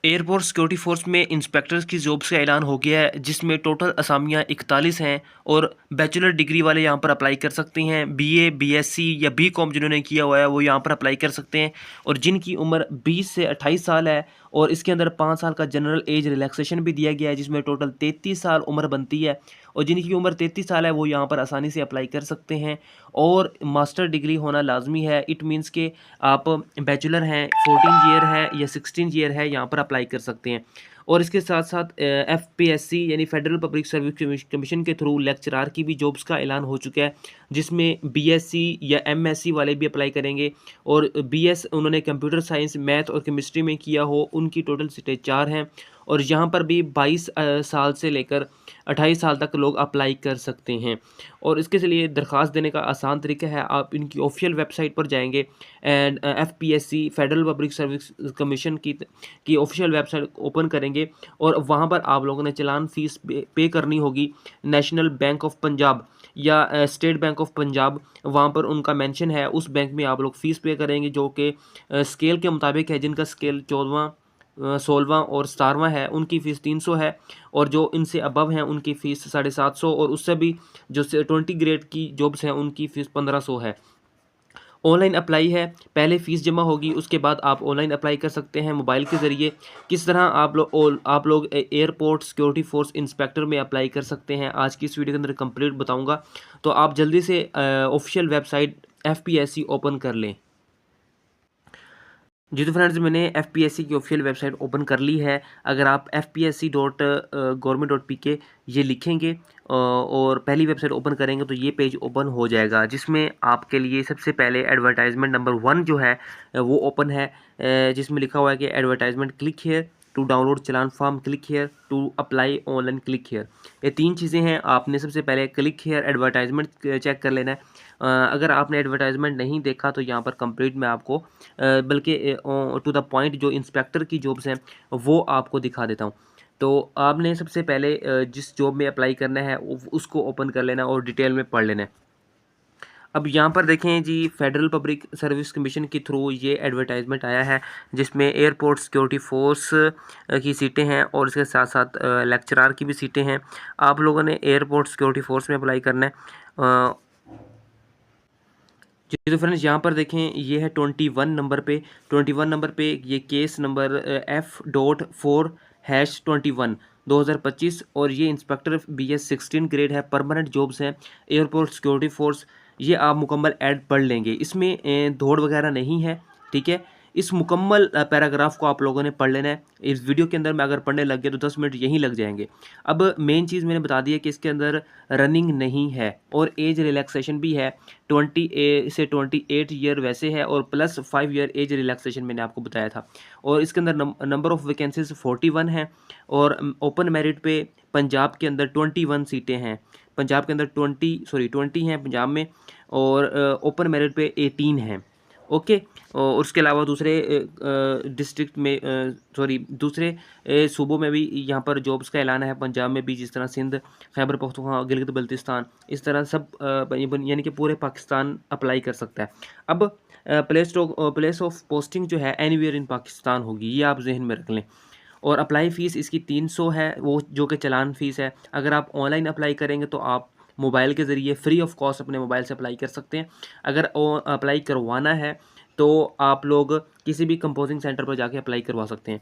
Airport security force में inspectors की jobs का ऐलान हो गया है, जिसमें टोटल असामियाँ 41 हैं और बैचलर डिग्री वाले यहाँ पर अप्लाई कर सकते हैं। बीए, बीएससी या बीकॉम जिन्होंने किया हुआ है वो यहाँ पर अप्लाई कर सकते हैं। और जिनकी उम्र 20 से 28 साल है और इसके अंदर 5 साल का जनरल एज रिलैक्सेशन भी दिया गया है, जिसमें टोटल 33 साल उम्र बनती है। और जिनकी उम्र 33 साल है वो यहाँ पर आसानी से अप्लाई कर सकते हैं। और मास्टर डिग्री होना लाजमी है। इट मीन्स के आप बैचलर हैं, 14 ईयर है या 16 ईयर है, यहाँ पर अप्लाई कर सकते हैं। और इसके साथ साथ एफपीएससी यानी फेडरल पब्लिक सर्विस कमीशन के थ्रू लेक्चरार की भी जॉब्स का ऐलान हो चुका है, जिसमें बीएससी या एमएससी वाले भी अप्लाई करेंगे। और बीएस उन्होंने कंप्यूटर साइंस, मैथ और केमिस्ट्री में किया हो, उनकी टोटल सीटें 4 हैं। और यहाँ पर भी 22 साल से लेकर 28 साल तक लोग अप्लाई कर सकते हैं। और इसके लिए दरख्वास्त देने का आसान तरीका है, आप इनकी ऑफिशियल वेबसाइट पर जाएंगे and FPSC federal public service commission की ऑफिशियल वेबसाइट ओपन करेंगे और वहाँ पर आप लोगों ने चालान फीस पे करनी होगी। नेशनल बैंक ऑफ पंजाब या स्टेट बैंक ऑफ पंजाब, वहाँ पर उनका मेंशन है, उस बैंक में आप लोग फ़ीस पे करेंगे, जो कि स्केल के मुताबिक है। जिनका स्केल 14वां 16वां और 17वां है उनकी फ़ीस 300 है। और जो इनसे अबव हैं उनकी फ़ीस 750, और उससे भी जो 20 ग्रेड की जॉब्स हैं उनकी फ़ीस 1500 है। ऑनलाइन अप्लाई है, पहले फ़ीस जमा होगी, उसके बाद आप ऑनलाइन अप्लाई कर सकते हैं मोबाइल के ज़रिए। किस तरह आप लोग एयरपोर्ट सिक्योरिटी फोर्स इंस्पेक्टर में अप्लाई कर सकते हैं, आज की इस वीडियो के अंदर कंप्लीट बताऊंगा। तो आप जल्दी से ऑफिशियल वेबसाइट एफपीएससी ओपन कर लें। जी तो फ्रेंड्स, मैंने एफपीएससी की ऑफिशियल वेबसाइट ओपन कर ली है। अगर आप fpsc.government.pk ये लिखेंगे और पहली वेबसाइट ओपन करेंगे तो ये पेज ओपन हो जाएगा, जिसमें आपके लिए सबसे पहले एडवर्टाइजमेंट नंबर 1 जो है वो ओपन है, जिसमें लिखा हुआ है कि advertisement click here to download challan form, click here to apply online, click here. ये 3 चीज़ें हैं। आपने सबसे पहले क्लिक हियर एडवर्टाइजमेंट चेक कर लेना है। अगर आपने एडवर्टाइजमेंट नहीं देखा तो यहाँ पर कंप्लीट में आपको बल्कि टू द पॉइंट जो इंस्पेक्टर की जॉब्स हैं वो आपको दिखा देता हूँ। तो आपने सबसे पहले जिस जॉब में अप्लाई करना है उसको ओपन कर लेना और डिटेल में पढ़ लेना है। अब यहाँ पर देखें जी, फेडरल पब्लिक सर्विस कमीशन के थ्रू ये एडवर्टाइजमेंट आया है, जिसमें एयरपोर्ट सिक्योरिटी फोर्स की सीटें हैं और इसके साथ साथ लेक्चरार की भी सीटें हैं। आप लोगों ने एयरपोर्ट सिक्योरिटी फोर्स में अप्लाई करना है। जी तो फ्रेंड्स, यहाँ पर देखें ये है 21 नंबर पे। 21 नंबर पे ये केस नंबर F.4/21 2025, और ये इंस्पेक्टर BS 16 ग्रेड है, परमानेंट जॉब्स हैं एयरपोर्ट सिक्योरिटी फोर्स। ये आप मुकम्मल ऐड पढ़ लेंगे, इसमें दौड़ वगैरह नहीं है, ठीक है। इस मुकम्मल पैराग्राफ को आप लोगों ने पढ़ लेना है। इस वीडियो के अंदर मैं अगर पढ़ने लग गया तो 10 मिनट यहीं लग जाएंगे। अब मेन चीज़ मैंने बता दी है कि इसके अंदर रनिंग नहीं है और एज रिलैक्सेशन भी है। 20 से 28 ईयर वैसे है और प्लस 5 ईयर एज रिलैक्सेशन मैंने आपको बताया था। और इसके अंदर नंबर ऑफ़ वैकेंसीज 41 है। और ओपन मेरिट पे पंजाब के अंदर 21 सीटें हैं। पंजाब के अंदर 20 हैं पंजाब में, और ओपन मेरिट पे 18 हैं। ओके। और उसके अलावा दूसरे डिस्ट्रिक्ट में दूसरे सूबों में भी यहाँ पर जॉब्स का ऐलान है, पंजाब में भी, जिस तरह सिंध, खैबर पख्तूनख्वा, गिलगित बल्तिस्तान, इस तरह सब यानी कि पूरे पाकिस्तान अप्लाई कर सकता है। अब प्लेस ऑफ पोस्टिंग जो है एनीवेयर इन पाकिस्तान होगी, ये आप जहन में रख लें। और अप्लाई फ़ीस इसकी 300 है, वो जो कि चालान फ़ीस है। अगर आप ऑनलाइन अप्लाई करेंगे तो आप मोबाइल के ज़रिए फ्री ऑफ कॉस्ट अपने मोबाइल से अप्लाई कर सकते हैं। अगर अप्लाई करवाना है तो आप लोग किसी भी कंपोजिंग सेंटर पर जाके अप्लाई करवा सकते हैं।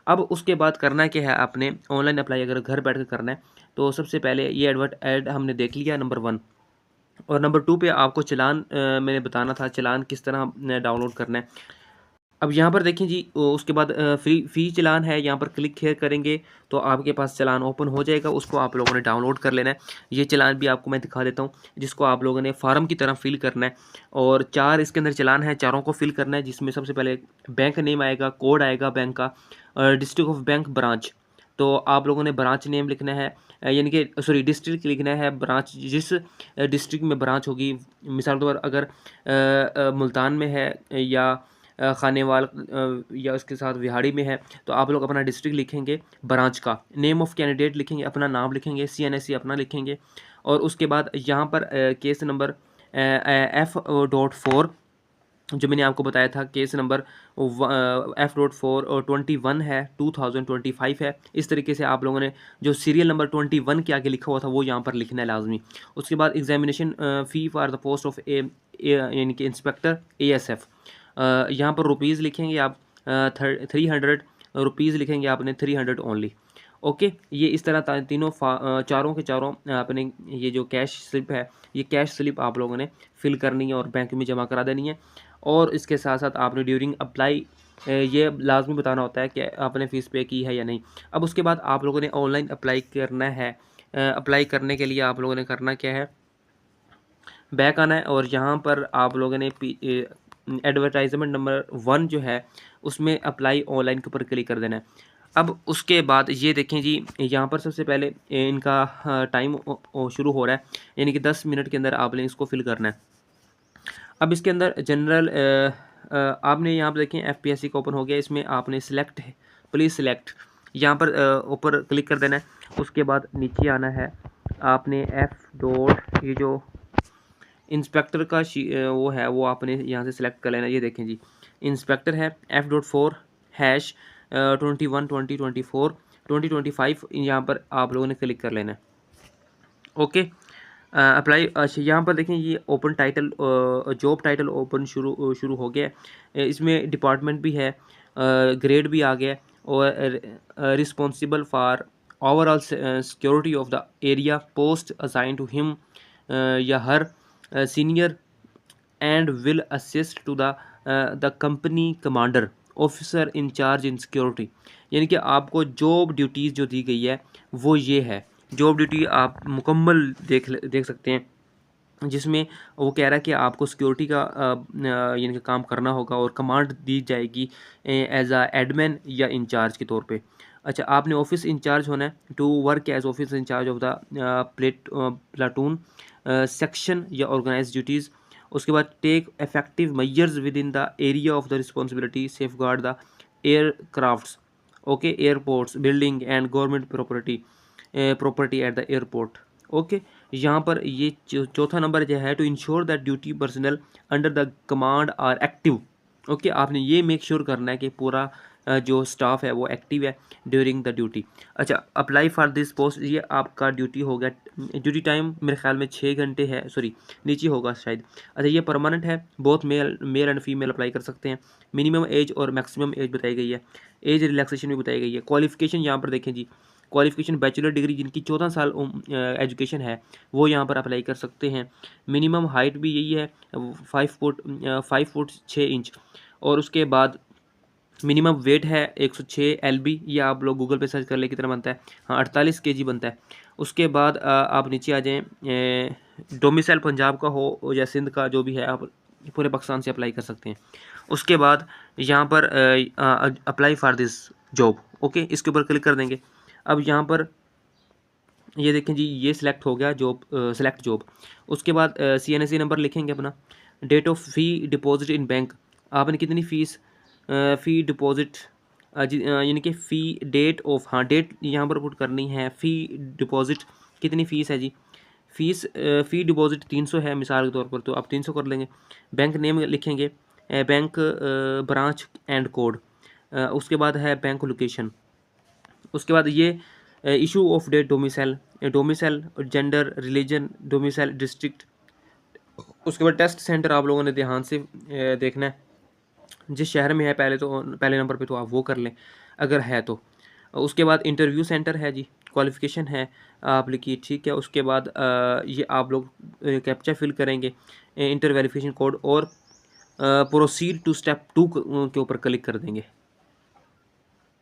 अब उसके बाद करना क्या है, आपने ऑनलाइन अप्लाई अगर घर बैठ कर करना है तो सबसे पहले ये ऐड हमने देख लिया नंबर 1। और नंबर 2 पे आपको चालान मैंने बताना था, चालान किस तरह डाउनलोड करना है। अब यहाँ पर देखें जी, उसके बाद फ़ी चालान है, यहाँ पर क्लिक हेयर करेंगे तो आपके पास चालान ओपन हो जाएगा, उसको आप लोगों ने डाउनलोड कर लेना है। ये चालान भी आपको मैं दिखा देता हूँ, जिसको आप लोगों ने फार्म की तरह फिल करना है। और 4 इसके अंदर चालान है, चारों को फिल करना है, जिसमें सबसे पहले बैंक नेम आएगा, कोड आएगा बैंक का, डिस्ट्रिक्ट ऑफ बैंक, ब्रांच। तो आप लोगों ने ब्रांच नेम लिखना है, यानी कि डिस्ट्रिक्ट लिखना है, ब्रांच जिस डिस्ट्रिक्ट में ब्रांच होगी। मिसाल के तौर पर अगर मुल्तान में है या खानेवाल या उसके साथ विहाड़ी में है तो आप लोग अपना डिस्ट्रिक्ट लिखेंगे, ब्रांच का नेम ऑफ़ कैंडिडेट लिखेंगे, अपना नाम लिखेंगे, CNSE अपना लिखेंगे। और उसके बाद यहाँ पर केस नंबर F.4 जो मैंने आपको बताया था केस नंबर F.4 21 है, 2025 है। इस तरीके से आप लोगों ने जो सीरियल नंबर 21 के आगे लिखा हुआ था वो यहाँ पर लिखना है लाजमी। उसके बाद examination fee for the post of यानी कि इंस्पेक्टर ASF, यहाँ पर रुपीज़ लिखेंगे आप 300 रुपीज़ लिखेंगे आपने, 300 ओनली। ओके, ये इस तरह तीनों चारों के चारों आपने ये जो कैश स्लिप है, ये कैश स्लिप आप लोगों ने फिल करनी है और बैंक में जमा करा देनी है। और इसके साथ साथ आपने ड्यूरिंग अप्लाई ये लाजमी बताना होता है कि आपने फ़ीस पे की है या नहीं। अब उसके बाद आप लोगों ने ऑनलाइन अप्लाई करना है। अप्लाई करने के लिए आप लोगों ने करना क्या है, बैक आना है और यहाँ पर आप लोगों ने एडवर्टाइजमेंट नंबर 1 जो है उसमें अप्लाई ऑनलाइन के ऊपर क्लिक कर देना है। अब उसके बाद ये देखें जी, यहाँ पर सबसे पहले इनका टाइम शुरू हो रहा है, यानी कि 10 मिनट के अंदर आपने इसको फिल करना है। अब इसके अंदर जनरल आपने यहाँ पर देखें FPSC का ओपन हो गया, इसमें आपने सिलेक्ट है, प्लीज़ सिलेक्ट यहाँ पर ऊपर क्लिक कर देना है। उसके बाद नीचे आना है, आपने ये जो इंस्पेक्टर का वो है वो आपने यहाँ से सिलेक्ट कर लेना। ये देखें जी, इंस्पेक्टर है F.4/21/2024 यहाँ पर आप लोगों ने क्लिक कर लेना है। Okay, apply. अच्छा, यहाँ पर देखें ये open title, job title open शुरू हो गया है। इसमें डिपार्टमेंट भी है, ग्रेड भी आ गया है और responsible for overall security of the area, post assign to him या her senior and will assist to the company commander officer in charge in security. यानी कि आपको जॉब ड्यूटीज़ जो दी गई है वो ये है। जॉब ड्यूटी आप मुकम्मल देख सकते हैं, जिसमें वो कह रहा है कि आपको सिक्योरिटी का यानी कि काम करना होगा और कमांड दी जाएगी एज आ एडमिन या इंचार्ज के तौर पे। अच्छा, आपने ऑफिस इंचार्ज होना है, to work as office incharge of the platoon section या ऑर्गेनाइज ड्यूटीज़। उसके बाद take effective measures within the area of the responsibility, safeguard the aircrafts, okay, airports, building and government property at the airport. Okay, यहाँ पर ये चौथा नंबर जो है, to ensure that duty personal under the command are active. Okay, आपने ये make sure करना है कि पूरा जो स्टाफ है वो एक्टिव है ड्यूरिंग द ड्यूटी। अच्छा, अप्लाई फॉर दिस पोस्ट, ये आपका ड्यूटी हो गया। ड्यूटी टाइम मेरे ख्याल में 6 घंटे है, सॉरी नीचे होगा शायद। अच्छा, ये परमानेंट है, बहुत मेल एंड फीमेल अप्लाई कर सकते हैं। मिनिमम एज और मैक्सिमम एज बताई गई है, एज रिलैक्सेशन भी बताई गई है। क्वालिफिकेशन यहाँ पर देखें जी, क्वालिफिकेशन बैचलर डिग्री जिनकी 14 साल एजुकेशन है वो यहाँ पर अप्लाई कर सकते हैं। मिनिमम हाइट भी यही है 5 फुट 6 इंच। और उसके बाद मिनिमम वेट है 106 LB, ये आप लोग गूगल पे सर्च कर ले कितना बनता है, हाँ 48 kg बनता है। उसके बाद आप नीचे आ जाएँ, डोमिसाइल पंजाब का हो या सिंध का, जो भी है आप पूरे पाकिस्तान से अप्लाई कर सकते हैं। उसके बाद यहाँ पर apply for this job, okay, इसके ऊपर क्लिक कर देंगे। अब यहाँ पर ये देखें जी, ये सिलेक्ट हो गया जॉब, सिलेक्ट जॉब। उसके बाद CNSE नंबर लिखेंगे अपना। Date of fee deposit in bank, आपने कितनी फ़ीस फ़ी डिपॉजिट यानी कि फ़ी डेट ऑफ, हाँ डेट यहाँ पर पुट करनी है। फ़ी डिपॉजिट कितनी फ़ीस है जी, फ़ी डिपॉजिट 300 है मिसाल के तौर पर, तो आप 300 कर लेंगे। बैंक नेम लिखेंगे, बैंक ब्रांच एंड कोड। उसके बाद है बैंक लोकेशन। उसके बाद ये issue of date, domicile gender, religion, domicile district. उसके बाद टेस्ट सेंटर आप लोगों ने ध्यान से देखना है, जिस शहर में है पहले नंबर पे तो आप वो कर लें अगर है तो। उसके बाद इंटरव्यू सेंटर है जी, क्वालिफ़िकेशन है आप लिखिए, ठीक है। उसके बाद ये आप लोग कैप्चा फिल करेंगे, इंटर वेरिफिकेशन कोड, और प्रोसीड टू स्टेप 2 के ऊपर क्लिक कर देंगे।